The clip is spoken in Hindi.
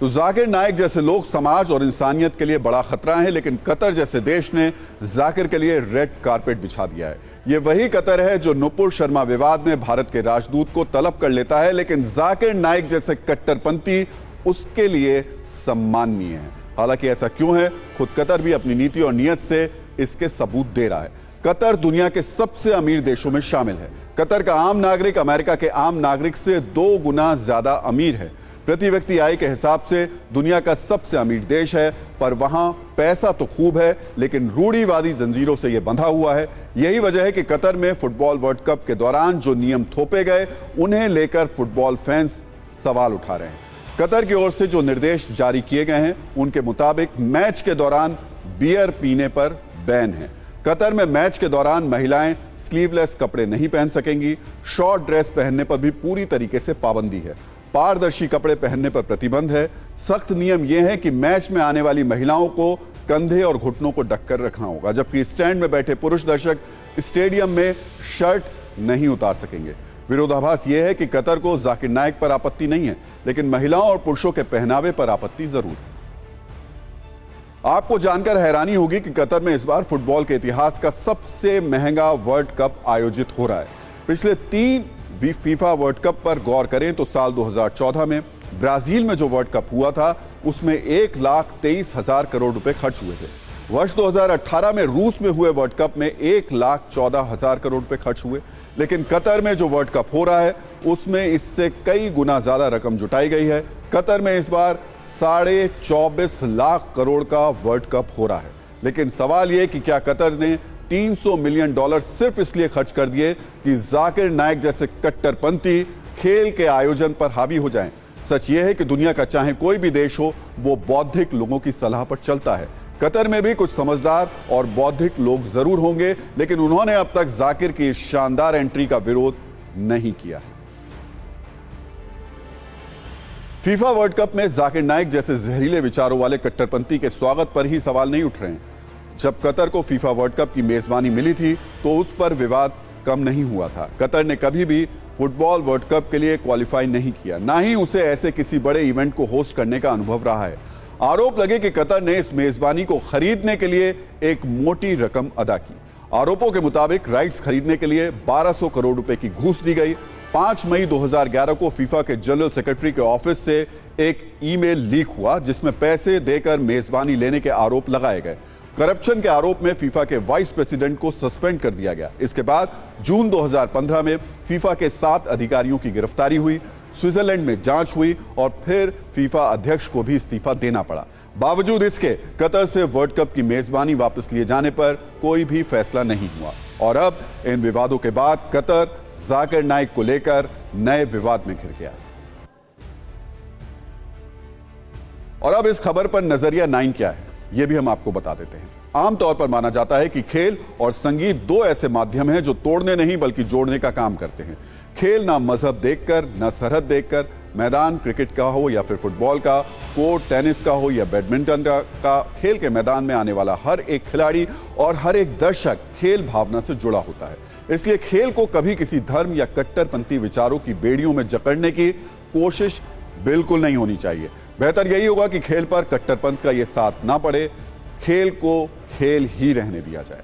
तो जाकिर नाइक जैसे लोग समाज और इंसानियत के लिए बड़ा खतरा हैं, लेकिन कतर जैसे देश ने जाकिर के लिए रेड कारपेट बिछा दिया है। ये वही कतर है जो नुपुर शर्मा विवाद में भारत के राजदूत को तलब कर लेता है, लेकिन जाकिर नाइक जैसे कट्टरपंथी उसके लिए सम्माननीय है। हालांकि ऐसा क्यों है, खुद कतर भी अपनी नीति और नीयत से इसके सबूत दे रहा है। कतर दुनिया के सबसे अमीर देशों में शामिल है। कतर का आम नागरिक अमेरिका के आम नागरिक से 2 गुना ज्यादा अमीर है। प्रति व्यक्ति आय के हिसाब से दुनिया का सबसे अमीर देश है, पर वहां पैसा तो खूब है, लेकिन रूढ़िवादी जंजीरों से यह बंधा हुआ है। यही वजह है कि कतर में फुटबॉल वर्ल्ड कप के दौरान जो नियम थोपे गए, उन्हें लेकर फुटबॉल फैंस सवाल उठा रहे हैं। कतर की ओर से जो निर्देश जारी किए गए हैं, उनके मुताबिक मैच के दौरान बियर पीने पर बैन है। कतर में मैच के दौरान महिलाएं स्लीवलेस कपड़े नहीं पहन सकेंगी। शॉर्ट ड्रेस पहनने पर भी पूरी तरीके से पाबंदी है। पारदर्शी कपड़े पहनने पर प्रतिबंध है। सख्त नियम यह है कि मैच में आने वाली महिलाओं को कंधे और घुटनों को ढककर रखना होगा, जबकि स्टैंड में बैठे पुरुष दर्शक स्टेडियम में शर्ट नहीं उतार सकेंगे। विरोधाभास यह है कि कतर को जाकिर नाइक पर आपत्ति नहीं है, लेकिन महिलाओं और पुरुषों के पहनावे पर आपत्ति जरूर है। आपको जानकर हैरानी होगी कि कतर में इस बार फुटबॉल के इतिहास का सबसे महंगा वर्ल्ड कप आयोजित हो रहा है। पिछले 3 फीफा वर्ल्ड कप पर गौर करें तो साल 2014 में ब्राजील में जो वर्ल्ड कप हुआ था, उसमें 1,23,000 करोड़ रुपए खर्च हुए थे। वर्ष 2018 में रूस में हुए वर्ल्ड कप में 1,14,000 करोड़ रुपए खर्च हुए, लेकिन कतर में जो वर्ल्ड कप हो रहा है, उसमें इससे कई गुना ज्यादा रकम जुटाई गई है। कतर में इस बार 24.5 लाख करोड़ का वर्ल्ड कप हो रहा है। लेकिन सवाल यह कि क्या कतर ने $300 मिलियन सिर्फ इसलिए खर्च कर दिए कि जाकिर नाइक जैसे कट्टरपंथी खेल के आयोजन पर हावी हो जाएं। सच यह है कि दुनिया का चाहे कोई भी देश हो, वो बौद्धिक लोगों की सलाह पर चलता है। कतर में भी कुछ समझदार और बौद्धिक लोग जरूर होंगे, लेकिन उन्होंने अब तक जाकिर की इस शानदार एंट्री का विरोध नहीं किया है। फीफा वर्ल्ड कप में जाकिर नाइक जैसे जहरीले विचारों वाले कट्टरपंथी के स्वागत पर ही सवाल नहीं उठ रहे हैं। जब कतर को फीफा वर्ल्ड कप की मेजबानी मिली थी, तो उस पर विवाद कम नहीं हुआ था। कतर ने कभी भी फुटबॉल वर्ल्ड कप के लिए क्वालिफाई नहीं किया, ना ही उसे ऐसे किसी बड़े इवेंट को होस्ट करने का अनुभव रहा है। आरोप लगे कि कतर ने इस मेजबानी को खरीदने के लिए एक मोटी रकम अदा की। आरोपों के मुताबिक राइट्स खरीदने के लिए 1200 करोड़ रुपए की घूस दी गई। 5 मई 2011 को फीफा के जनरल सेक्रेटरी के ऑफिस से एक ईमेल लीक हुआ, जिसमें पैसे देकर मेजबानी लेने के आरोप लगाए गए। करप्शन के आरोप में फीफा के वाइस प्रेसिडेंट को सस्पेंड कर दिया गया। इसके बाद जून 2015 में फीफा के 7 अधिकारियों की गिरफ्तारी हुई। स्विट्जरलैंड में जांच हुई और फिर फीफा अध्यक्ष को भी इस्तीफा देना पड़ा। बावजूद इसके कतर से वर्ल्ड कप की मेजबानी वापस लिए जाने पर कोई भी फैसला नहीं हुआ, और अब इन विवादों के बाद कतर जाकिर नाइक को लेकर नए विवाद में घिर गया। और अब इस खबर पर नजरिया 9 क्या है, यह भी हम आपको बता देते हैं। आमतौर पर माना जाता है कि खेल और संगीत 2 ऐसे माध्यम हैं जो तोड़ने नहीं बल्कि जोड़ने का काम करते हैं। खेल ना मजहब देखकर, ना सरहद देखकर, मैदान क्रिकेट का हो या फिर फुटबॉल का, कोर्ट टेनिस का हो या बैडमिंटन का, खेल के मैदान में आने वाला हर एक खिलाड़ी और हर एक दर्शक खेल भावना से जुड़ा होता है। इसलिए खेल को कभी किसी धर्म या कट्टरपंथी विचारों की बेड़ियों में जकड़ने की कोशिश बिल्कुल नहीं होनी चाहिए। बेहतर यही होगा कि खेल पर कट्टरपंथ का ये साथ ना पड़े, खेल को खेल ही रहने दिया जाए।